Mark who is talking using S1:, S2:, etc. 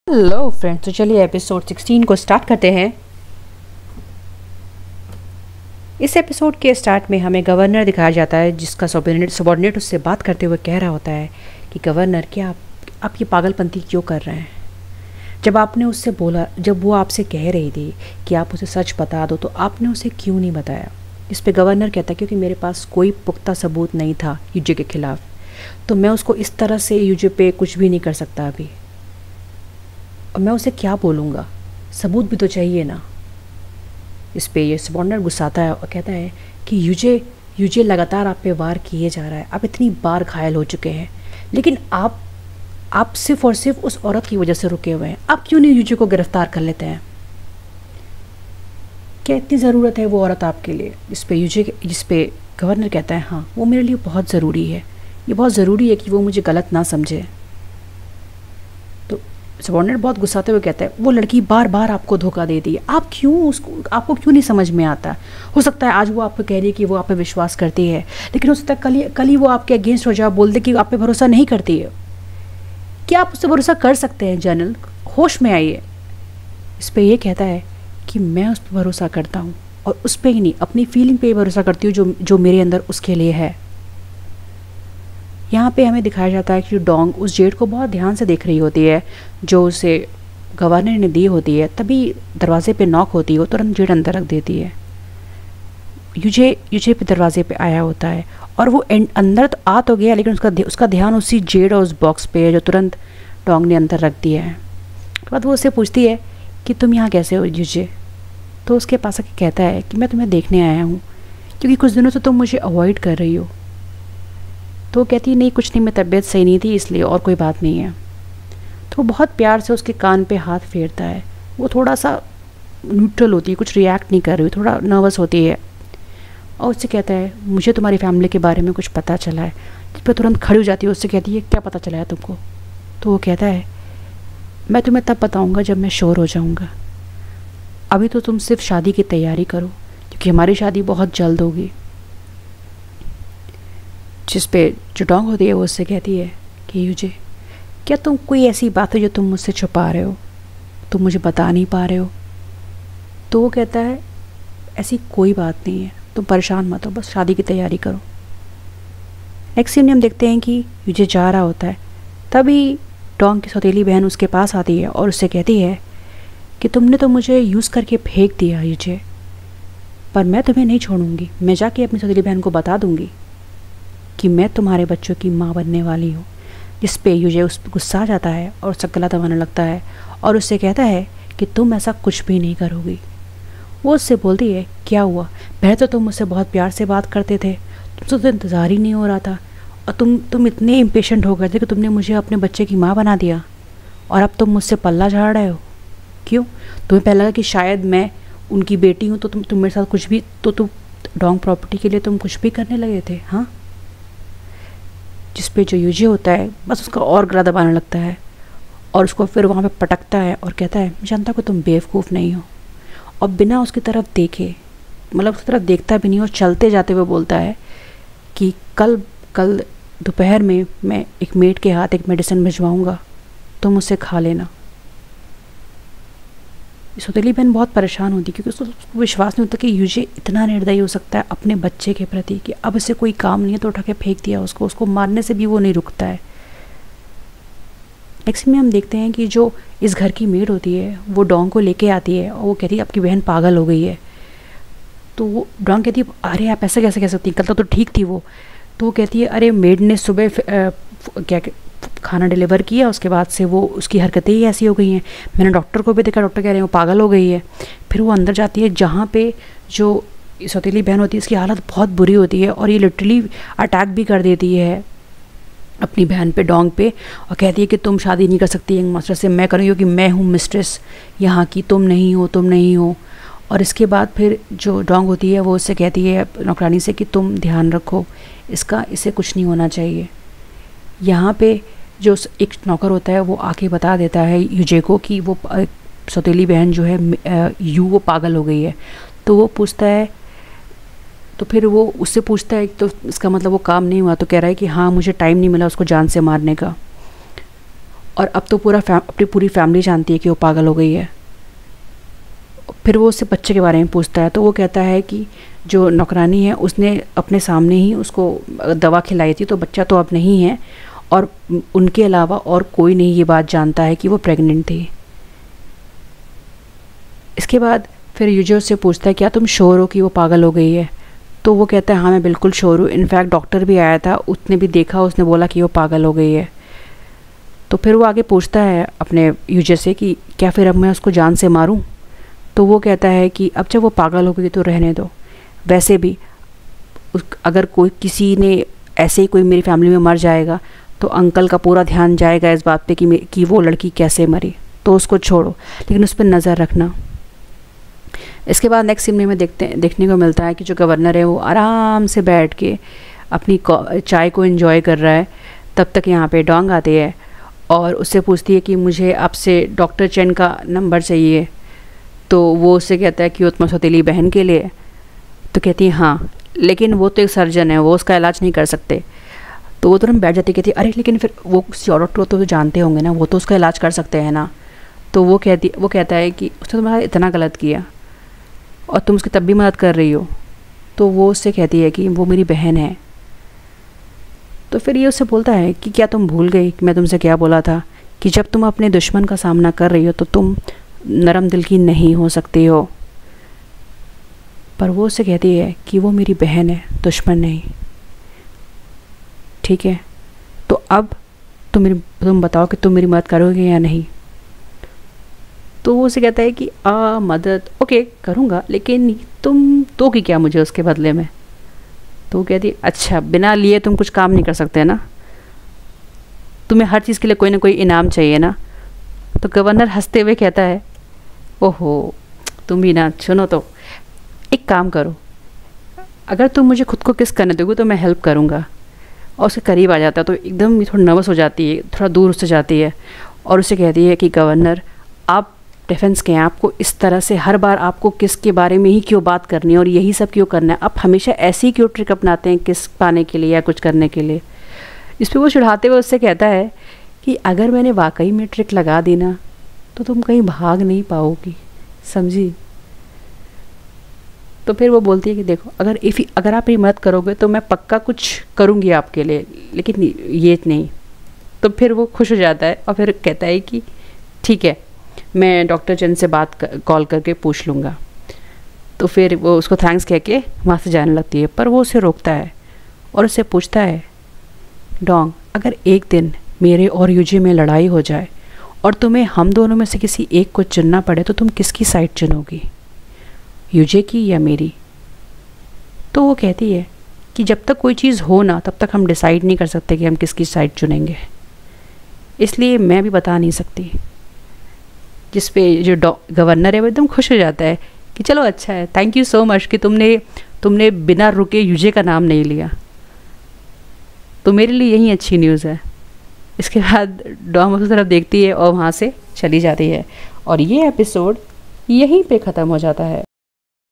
S1: Hello friends, तो चलिए episode 16 को स्टार्ट करते हैं। इस एपिसोड के स्टार्ट में हमें गवर्नर दिखाया जाता है, जिसका सबॉर्डिनेट उससे बात करते हुए कह रहा होता है कि गवर्नर, क्या आप ये पागलपंती क्यों कर रहे हैं? जब आपने उससे बोला, जब वो आपसे कह रही थी कि आप उसे सच बता दो, तो आपने उसे क्यों नहीं बताया? इस पे गवर्नर कहता है क्योंकि मेरे पास कोई पुख्ता सबूत नहीं था यूजे के खिलाफ, तो मैं उसको इस तरह से यूजे पे कुछ भी नहीं कर सकता अभी। और मैं उसे क्या बोलूँगा? सबूत भी तो चाहिए ना। इस पे ये सबॉर्डिनेट गुस्साता है और कहता है कि यूजे लगातार आप पे वार किए जा रहा है, आप इतनी बार घायल हो चुके हैं, लेकिन आप सिर्फ और सिर्फ उस औरत की वजह से रुके हुए हैं। आप क्यों नहीं यूजे को गिरफ्तार कर लेते हैं? क्या इतनी ज़रूरत है वो औरत आपके लिए? जिस पे गवर्नर कहता है हाँ, वो मेरे लिए बहुत ज़रूरी है, ये बहुत ज़रूरी है कि वो मुझे गलत ना समझे। सबॉर्डिनेट बहुत गुस्साते हुए कहता है वो लड़की बार बार आपको धोखा देती है, आपको क्यों नहीं समझ में आता? हो सकता है आज वो आपको कह रही है कि वो आप पे विश्वास करती है, लेकिन हो सकता है कल ही वो आपके अगेंस्ट हो जाए, बोल दे कि आप पे भरोसा नहीं करती है। क्या आप उससे भरोसा कर सकते हैं? जनरल, होश में आइए। इस पर यह कहता है कि मैं उस पर भरोसा करता हूँ, और उस पर ही नहीं, अपनी फीलिंग पे ही भरोसा करती हूँ जो मेरे अंदर उसके लिए है। यहाँ पे हमें दिखाया जाता है कि डोंग उस जेड को बहुत ध्यान से देख रही होती है जो उसे गवर्नर ने दी होती है। तभी दरवाजे पे नॉक होती है, वो तुरंत जेड अंदर रख देती है। यूजे पे दरवाजे पे आया होता है और वो अंदर तो आ तो गया, लेकिन उसका ध्यान उसी जेड और उस बॉक्स पे है जो तुरंत डोंग ने अंदर रख दिया है। उसके बाद वो उससे पूछती है कि तुम यहाँ कैसे हो यूजे? तो उसके पास आके कहता है कि मैं तुम्हें देखने आया हूँ, क्योंकि कुछ दिनों से तुम मुझे अवॉइड कर रही हो। तो वो कहती है नहीं कुछ नहीं, मैं तबीयत सही नहीं थी इसलिए, और कोई बात नहीं है। तो वो बहुत प्यार से उसके कान पे हाथ फेरता है। वो थोड़ा सा न्यूट्रल होती है, कुछ रिएक्ट नहीं कर रही, थोड़ा नर्वस होती है, और उससे कहता है मुझे तुम्हारी फैमिली के बारे में कुछ पता चला है। जिस पर तुरंत खड़ी हो जाती है, उससे कहती है क्या पता चला है तुमको? तो वो कहता है मैं तुम्हें तब बताऊँगा जब मैं श्योर हो जाऊँगा, अभी तो तुम सिर्फ शादी की तैयारी करो, क्योंकि हमारी शादी बहुत जल्द होगी। जिस पे जो डोंग होती है वो उससे कहती है कि यूजे, क्या तुम कोई ऐसी बात है जो तुम मुझसे छुपा रहे हो, तुम मुझे बता नहीं पा रहे हो? तो वो कहता है ऐसी कोई बात नहीं है, तुम परेशान मत हो, बस शादी की तैयारी करो। नेक्स्ट सीन में हम देखते हैं कि यूजे जा रहा होता है, तभी डोंग की सौतेली बहन उसके पास आती है और उससे कहती है कि तुमने तो मुझे यूज़ करके फेंक दिया यूजे, पर मैं तुम्हें नहीं छोड़ूंगी। मैं जाके अपनी सौतेली बहन को बता दूंगी कि मैं तुम्हारे बच्चों की माँ बनने वाली हूँ। जिस पे यूजे उस पर गुस्सा आ जाता है और उसका गला दबाने लगता है और उससे कहता है कि तुम ऐसा कुछ भी नहीं करोगी। वो उससे बोलती है क्या हुआ, पहले तो तुम मुझसे बहुत प्यार से बात करते थे, तुमसे तो इंतज़ार ही नहीं हो रहा था, और तुम इतने इम्पेशेंट हो गए थे कि तुमने मुझे अपने बच्चे की माँ बना दिया, और अब तुम मुझसे पल्ला झाड़ रहे हो। क्यों? तुम्हें पहले लगा कि शायद मैं उनकी बेटी हूँ, तो तुम मेरे साथ कुछ भी, तो तुम डोंग प्रॉपर्टी के लिए तुम कुछ भी करने लगे थे, हाँ? जिस पे जो यूजे होता है बस उसका और गला दबाने लगता है और उसको फिर वहाँ पे पटकता है और कहता है मैं जानता हूँ तुम बेवकूफ़ नहीं हो। और बिना उसकी तरफ देखे, मतलब उसकी तरफ देखता भी नहीं, और चलते जाते हुए बोलता है कि कल दोपहर में मैं एक मेड के हाथ एक मेडिसिन भिजवाऊँगा, तुम उससे खा लेना। सौतेली बहन बहुत परेशान होती क्योंकि उसको विश्वास नहीं होता कि यूजे इतना निर्दयी हो सकता है अपने बच्चे के प्रति, कि अब इसे कोई काम नहीं है तो उठा के फेंक दिया उसको मारने से भी वो नहीं रुकता है। नेक्स्ट में हम देखते हैं कि जो इस घर की मेड होती है वो डोंग को लेके आती है और वो कहती है आपकी बहन पागल हो गई है। तो वो डोंग कहती है अरे आप ऐसा कैसे कह सकती हैं, कल तो ठीक थी वो। तो वो कहती है अरे मेड ने सुबह क्या खाना डिलीवर किया, उसके बाद से वो उसकी हरकतें ही ऐसी हो गई हैं, मैंने डॉक्टर को भी देखा, डॉक्टर कह रहे हैं वो पागल हो गई है। फिर वो अंदर जाती है जहाँ पे जो सौतेली बहन होती है इसकी हालत बहुत बुरी होती है, और ये लिटरली अटैक भी कर देती है अपनी बहन पे, डोंग पे, और कहती है कि तुम शादी नहीं कर सकती यंग मास्टर से, मैं करूँगी क्योंकि मैं हूँ मिस्ट्रेस यहाँ की, तुम नहीं हो। और इसके बाद फिर जो डोंग होती है वो उससे कहती है नौकरानी से कि तुम ध्यान रखो इसे कुछ नहीं होना चाहिए। यहाँ पे जो एक नौकर होता है वो आके बता देता है यूजे को कि वो सौतेली बहन जो है वो पागल हो गई है। तो वो पूछता है, तो फिर वो उससे पूछता है तो इसका मतलब वो काम नहीं हुआ? तो कह रहा है कि हाँ मुझे टाइम नहीं मिला उसको जान से मारने का। और अब तो अपनी पूरी फैमिली जानती है कि वो पागल हो गई है। फिर वो उससे बच्चे के बारे में पूछता है तो वो कहता है कि जो नौकरानी है उसने अपने सामने ही उसको दवा खिलाई थी, तो बच्चा तो अब नहीं है और उनके अलावा और कोई नहीं ये बात जानता है कि वो प्रेग्नेंट थी। इसके बाद फिर यूजे उससे पूछता है क्या तुम श्योर हो कि वो पागल हो गई है? तो वो कहता है हाँ मैं बिल्कुल श्योर हूँ, इनफैक्ट डॉक्टर भी आया था, उसने भी देखा, उसने बोला कि वो पागल हो गई है। तो फिर वो आगे पूछता है अपने यूजे से कि क्या फिर अब मैं उसको जान से मारूं? तो वो कहता है कि अब जब वो पागल हो गई तो रहने दो, वैसे भी अगर कोई किसी ने ऐसे ही कोई मेरी फैमिली में मर जाएगा तो अंकल का पूरा ध्यान जाएगा इस बात पे कि वो लड़की कैसे मरी, तो उसको छोड़ो, लेकिन उस पर नज़र रखना। इसके बाद नेक्स्ट सीन में देखने को मिलता है कि जो गवर्नर है वो आराम से बैठ के अपनी चाय को एंजॉय कर रहा है। तब तक यहाँ पे डोंग आती है और उससे पूछती है कि मुझे आपसे डॉक्टर चेन का नंबर चाहिए। तो वो उससे कहता है कि वो तुम्हारी सौतेली बहन के लिए। तो कहती है हाँ, लेकिन वो तो एक सर्जन है, वो उसका इलाज नहीं कर सकते। तो वो तुरंत बैठ जाती, कहती है अरे लेकिन फिर वो किसी और डॉक्टर तो जानते होंगे ना, वो तो उसका इलाज कर सकते हैं ना। तो वो कहता है कि उसने तुम्हारा इतना गलत किया और तुम उसकी तब भी मदद कर रही हो। तो वो उससे कहती है कि वो मेरी बहन है। तो फिर ये उससे बोलता है कि क्या तुम भूल गई कि मैं तुमसे क्या बोला था कि जब तुम अपने दुश्मन का सामना कर रही हो तो तुम नरम दिल की नहीं हो सकती हो। पर वो उससे कहती है कि वो मेरी बहन है, दुश्मन नहीं। ठीक है, तो अब तुम बताओ कि तुम मेरी मदद करोगे या नहीं। तो वो उसे कहता है कि मदद ओके करूँगा, लेकिन तुम दोगी क्या मुझे उसके बदले में? तो वो कहती है अच्छा, बिना लिए तुम कुछ काम नहीं कर सकते ना, तुम्हें हर चीज़ के लिए कोई ना कोई इनाम चाहिए ना। तो गवर्नर हंसते हुए कहता है ओहो तुम भी ना, सुनो तो एक काम करो, अगर तुम मुझे खुद को किस करने दोगे तो मैं हेल्प करूँगा। और उसके करीब आ जाता है तो एकदम थोड़ा नर्वस हो जाती है, थोड़ा दूर उससे जाती है और उसे कहती है कि गवर्नर आप डिफेंस के हैं, आपको इस तरह से हर बार आपको किस के बारे में ही क्यों बात करनी है और यही सब क्यों करना है? आप हमेशा ऐसी क्यों ट्रिक अपनाते हैं किस पाने के लिए या कुछ करने के लिए? इस पर वो चिढ़ाते हुए उससे कहता है कि अगर मैंने वाकई में ट्रिक लगा दी ना तो तुम कहीं भाग नहीं पाओगी, समझी? तो फिर वो बोलती है कि देखो अगर आप मेरी मदद करोगे तो मैं पक्का कुछ करूँगी आपके लिए, लेकिन ये नहीं। तो फिर वो खुश हो जाता है और फिर कहता है कि ठीक है, मैं डॉक्टर चंद से कॉल करके पूछ लूँगा। तो फिर वो उसको थैंक्स कह के वहाँ से जाने लगती है, पर वो उसे रोकता है और उससे पूछता है डोंग अगर एक दिन मेरे और यूजे में लड़ाई हो जाए और तुम्हें हम दोनों में से किसी एक को चुनना पड़े तो तुम किसकी साइड चुनोगी, यूजे की या मेरी? तो वो कहती है कि जब तक कोई चीज़ हो ना तब तक हम डिसाइड नहीं कर सकते कि हम किसकी साइड चुनेंगे, इसलिए मैं भी बता नहीं सकती। जिस पे जो गवर्नर है वो एकदम खुश हो जाता है कि चलो अच्छा है, थैंक यू सो मच कि तुमने बिना रुके यूजे का नाम नहीं लिया, तो मेरे लिए यही अच्छी न्यूज़ है। इसके बाद डॉम उस तरफ देखती है और वहाँ से चली जाती है और ये एपिसोड यहीं पे ख़त्म हो जाता है।